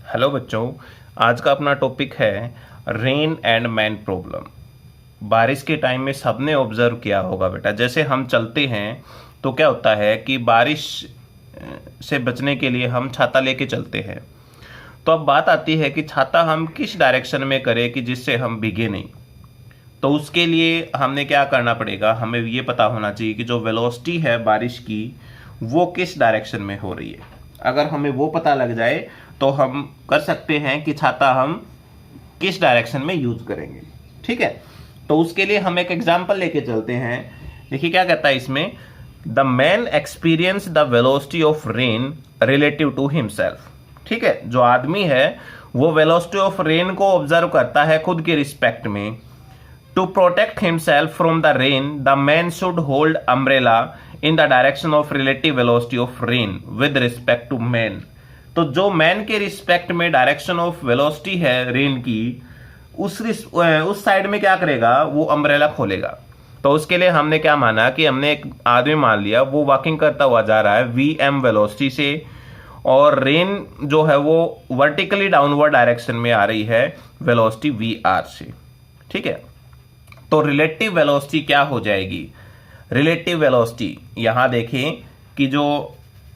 Hello बच्चों, आज का अपना टॉपिक है रेन एंड मैन प्रॉब्लम। बारिश के टाइम में सबने ऑब्जर्व किया होगा बेटा, जैसे हम चलते हैं तो क्या होता है कि बारिश से बचने के लिए हम छाता लेके चलते हैं। तो अब बात आती है कि छाता हम किस डायरेक्शन में करें कि जिससे हम भीगे नहीं। तो उसके लिए हमने क्या करना पड़ेगा, हमें ये पता होना चाहिए कि जो वेलोसिटी है बारिश की वो किस डायरेक्शन में हो रही है। अगर हमें वो पता लग जाए तो हम कर सकते हैं कि छाता हम किस डायरेक्शन में यूज करेंगे। ठीक है, तो उसके लिए हम एक एग्जांपल लेके चलते हैं। देखिए क्या कहता है इसमें, the man experience the velocity of rain relative to himself. ठीक है, जो आदमी है वो वेलोसिटी ऑफ रेन को ऑब्जर्व करता है खुद के रिस्पेक्ट में। To protect himself from the rain, the man should hold umbrella in the direction of relative velocity of rain with respect to man. तो जो मैन के रिस्पेक्ट में डायरेक्शन ऑफ वेलोसिटी है रेन की, उस साइड में क्या करेगा, वो अम्ब्रेला खोलेगा। तो उसके लिए हमने क्या माना कि हमने एक आदमी मान लिया, वो वॉकिंग करता हुआ जा रहा है वी वेलोसिटी से, और रेन जो है वो वर्टिकली डाउनवर्ड डायरेक्शन में आ रही है वेलोसिटी वी आर से। ठीक है, तो रिलेटिव वेलोसिटी क्या हो जाएगी। रिलेटिव वेलोसिटी यहां देखें कि जो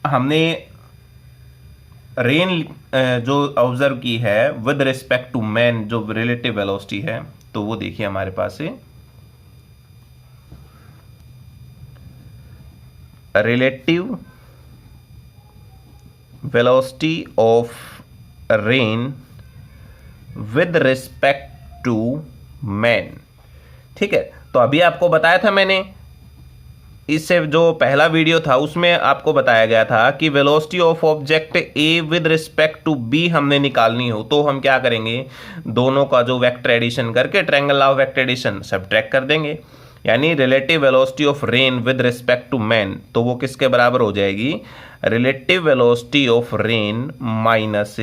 हमने रेन जो ऑब्जर्व की है विद रिस्पेक्ट टू मैन, जो रिलेटिव वेलोसिटी है, तो वो देखिए हमारे पास है relative velocity of rain with respect to man. ठीक है, तो अभी आपको बताया था मैंने, इससे जो पहला वीडियो था उसमें आपको बताया गया था कि velocity of object A with respect to B हमने निकालनी हो तो हम क्या करेंगे, दोनों का जो वेक्टर एडिशन करके triangle law of vector addition subtract कर देंगे। यानी relative velocity of rain with respect to man, तो वो किसके बराबर हो जाएगी, relative velocity of rain minus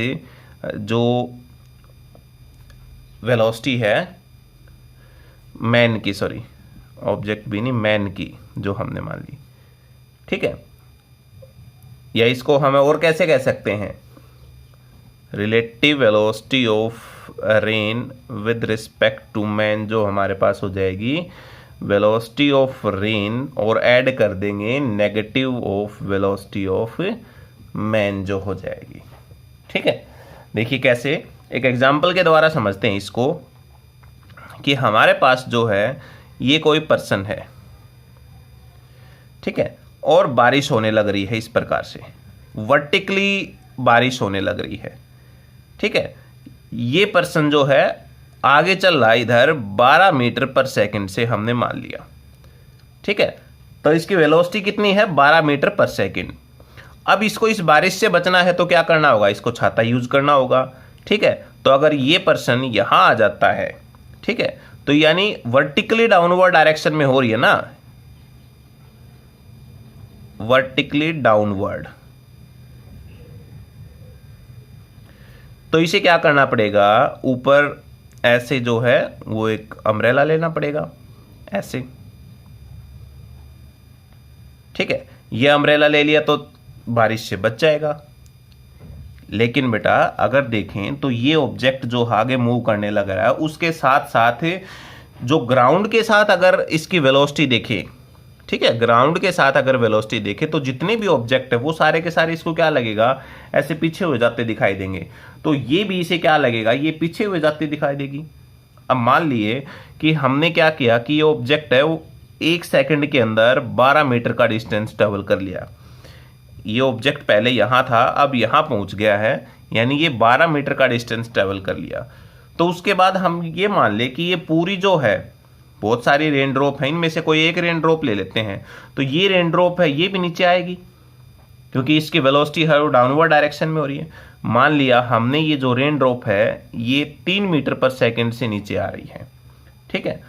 जो वेलोसिटी है मैन की, सॉरी ऑब्जेक्ट भी नहीं, मैन की जो हमने मान ली। ठीक है, या इसको हमें और कैसे कह सकते हैं, relative velocity of rain with respect to man, जो हमारे पास हो जाएगी वेलोसिटी ऑफ रेन, और ऐड कर देंगे negative of velocity of man जो हो जाएगी। ठीक है, देखिए कैसे, एक एग्जांपल के द्वारा समझते हैं इसको, कि हमारे पास जो है ये कोई पर्सन है, ठीक है, और बारिश होने लग रही है इस प्रकार से, वर्टिकली बारिश होने लग रही है। ठीक है, ये पर्सन जो है आगे चल रहा है इधर 12 मीटर पर सेकंड से हमने मान लिया। ठीक है, तो इसकी वेलोसिटी कितनी है, 12 मीटर पर सेकंड। अब इसको इस बारिश से बचना है तो क्या करना होगा, इसको छाता यूज करना होगा। ठीक है, तो अगर ये पर्सन यहां आ जाता है, ठीक है, तो यानी वर्टिकली डाउनवर्ड डायरेक्शन में हो रही है ना, वर्टिकली डाउनवर्ड, तो इसे क्या करना पड़ेगा, ऊपर ऐसे जो है वो एक अम्ब्रेला लेना पड़ेगा ऐसे। ठीक है, ये अम्ब्रेला ले लिया तो बारिश से बच जाएगा। लेकिन बेटा अगर देखें तो ये ऑब्जेक्ट जो आगे मूव करने लग रहा है उसके साथ साथ जो ग्राउंड के साथ अगर इसकी वेलोसिटी देखें, ठीक है, ग्राउंड के साथ अगर वेलोसिटी देखें तो जितने भी ऑब्जेक्ट है वो सारे के सारे इसको क्या लगेगा, ऐसे पीछे हो जाते दिखाई देंगे। तो ये भी इसे क्या लगेगा, ये पीछे हो जाती दिखाई देगी। अब मान लिए कि हमने क्या किया कि ये ऑब्जेक्ट है वो 1 सेकंड के अंदर 12 मीटर का डिस्टेंस ट्रेवल कर लिया। ये ऑब्जेक्ट पहले यहां था, अब यहां पहुंच गया है, यानी ये 12 मीटर का डिस्टेंस ट्रेवल कर लिया। तो उसके बाद हम ये मान ले कि ये पूरी जो है, बहुत सारी रेन ड्रॉप है, इनमें से कोई एक रेन ड्रॉप ले लेते हैं, तो ये रेन ड्रॉप है ये भी नीचे आएगी क्योंकि इसकी वेलोसिटी है वो डाउनवर्ड डायरेक्शन में हो रही है। मान लिया हमने ये जो रेन ड्रॉप है ये 3 मीटर पर सेकेंड से नीचे आ रही है। ठीक है,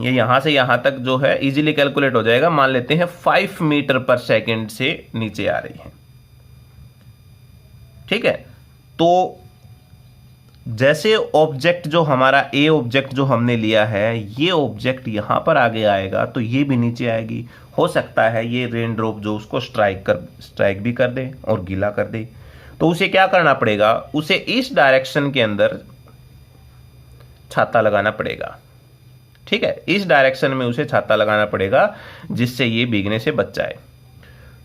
ये यहां से यहां तक जो है इजीली कैलकुलेट हो जाएगा, मान लेते हैं 5 मीटर पर सेकेंड से नीचे आ रही है। ठीक है, तो जैसे ऑब्जेक्ट जो हमारा ए ऑब्जेक्ट जो हमने लिया है, ये ऑब्जेक्ट यहां पर आगे आएगा तो ये भी नीचे आएगी। हो सकता है ये रेन ड्रॉप जो उसको स्ट्राइक भी कर दे और गीला कर दे। तो उसे क्या करना पड़ेगा, उसे इस डायरेक्शन के अंदर छाता लगाना पड़ेगा। ठीक है, इस डायरेक्शन में उसे छाता लगाना पड़ेगा जिससे ये भीगने से बच जाए।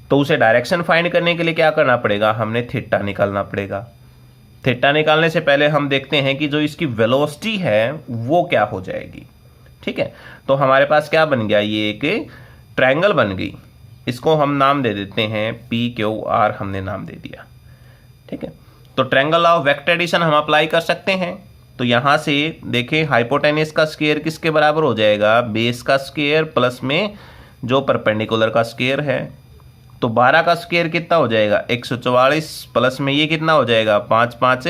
तो उसे डायरेक्शन फाइंड करने के लिए क्या करना पड़ेगा, हमने थीटा निकालना पड़ेगा। थीटा निकालने से पहले हम देखते हैं कि जो इसकी वेलोसिटी है वो क्या हो जाएगी। ठीक है, तो हमारे पास क्या बन गया, ये एक ट्रायंगल बन गई। इसको हम नाम दे देते हैं PQR, हमने नाम दे दिया। ठीक है, तो ट्रायंगल ऑफ वेक्टर एडिशन हम अप्लाई कर सकते हैं। तो यहां से देखें, हाइपोटेनस का स्क्वायर किसके बराबर हो जाएगा, बेस का स्क्वायर प्लस में जो परपेंडिकुलर का स्क्वायर है। तो 12 का स्क्वायर कितना हो जाएगा, 144 प्लस में ये कितना हो जाएगा, 5 5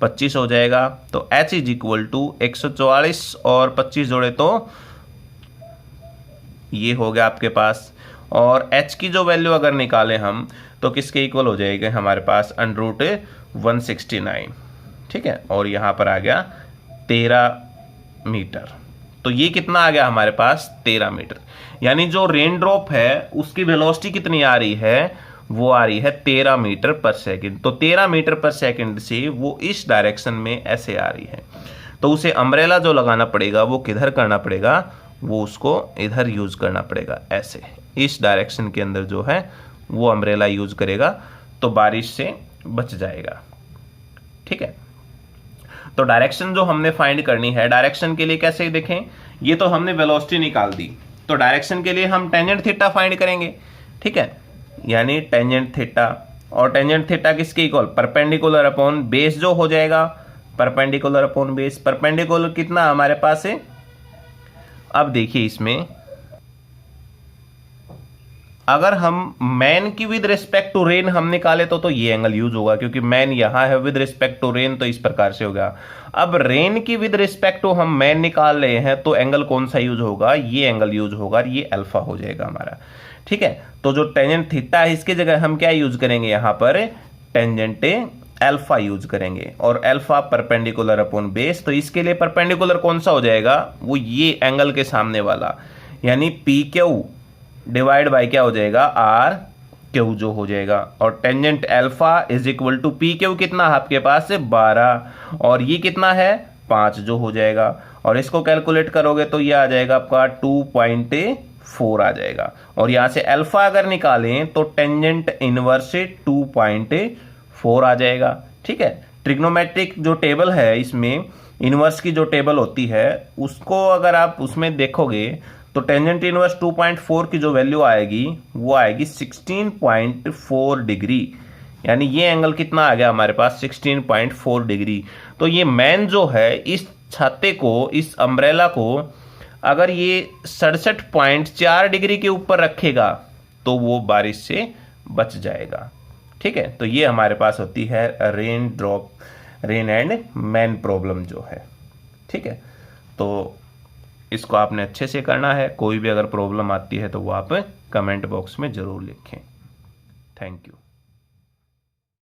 25 हो जाएगा। तो H इज इक्वल टू 144 और 25 जोड़े तो ये हो गया आपके पास। और H की जो वैल्यू अगर निकालें हम तो किसके इक्वल हो जाएगा हमारे पास, √169। ठीक है, और यहाँ पर आ गया 13 मीटर। तो ये कितना आ गया हमारे पास, 13 मीटर। यानी जो रेन ड्रॉप है उसकी वेलोसिटी कितनी आ रही है, वो आ रही है 13 मीटर पर सेकंड। तो 13 मीटर पर सेकंड से वो इस डायरेक्शन में ऐसे आ रही है। तो उसे अम्ब्रेला जो लगाना पड़ेगा वो किधर करना पड़ेगा, वो उसको इधर यूज करना पड़ेगा, ऐसे इस डायरेक्शन के अंदर जो है वो अम्ब्रेला यूज करेगा तो बारिश से बच जाएगा। ठीक है, तो डायरेक्शन जो हमने फाइंड करनी है, डायरेक्शन के लिए कैसे देखें, ये तो हमने वेलोसिटी निकाल दी। तो डायरेक्शन के लिए हम टेंजेंट थीटा फाइंड करेंगे। ठीक है, यानी टेंजेंट थीटा, और टेंजेंट थीटा किसके इक्वल, परपेंडिकुलर अपॉन बेस जो हो जाएगा, परपेंडिकुलर अपॉन बेस। परपेंडिकुलर कितना हमारे पास है, अब देखिए इसमें अगर हम मैन की विद रिस्पेक्ट टू रेन हम निकाले तो ये एंगल यूज होगा, क्योंकि मैन यहां है विद रिस्पेक्ट टू रेन, तो इस प्रकार से होगा। अब रेन की विद रिस्पेक्ट टू हम मैन निकाल रहे हैं तो एंगल कौन सा यूज होगा, ये एंगल यूज होगा, ये अल्फा हो जाएगा हमारा। ठीक है, तो जो टेंजेंट थीटा है इसकी जगह हम क्या यूज करेंगे, यहां पर टेंजेंट अल्फा यूज करेंगे, और अल्फा परपेंडिकुलर अपॉन बेस। तो इसके लिए परपेंडिकुलर कौन सा हो जाएगा, वो ये एंगल के सामने वाला, यानी PQ डिवाइड बाय क्या हो जाएगा, RQ जो हो जाएगा। और tangent alpha is equal to PQ कितना आपके पास है 12, और ये कितना है 5 जो हो जाएगा। और इसको कैलकुलेट करोगे तो ये आ जाएगा आपका 2.4 आ जाएगा। और यहां से अल्फा अगर निकालें तो टेंजेंट इनवर्स 2.4 आ जाएगा। ठीक है, ट्रिग्नोमेट्रिक जो टेबल है इसमें इनवर्स की जो टेबल होती है उसको अगर आप उसमें देखोगे तो टेंजेंट इनवर्स 2.4 की जो वैल्यू आएगी वो आएगी 16.4 डिग्री। यानी ये एंगल कितना आ गया हमारे पास, 16.4 डिग्री। तो ये मैन जो है इस छाते को, इस अम्ब्रेला को अगर ये 67.4 डिग्री के ऊपर रखेगा तो वो बारिश से बच जाएगा। ठीक है, तो ये हमारे पास होती है rain drop, rain and man problem जो है। ठीक है, तो इसको आपने अच्छे से करना है। कोई भी अगर प्रॉब्लम आती है तो वो आप कमेंट बॉक्स में ज़रूर लिखें। Thank you.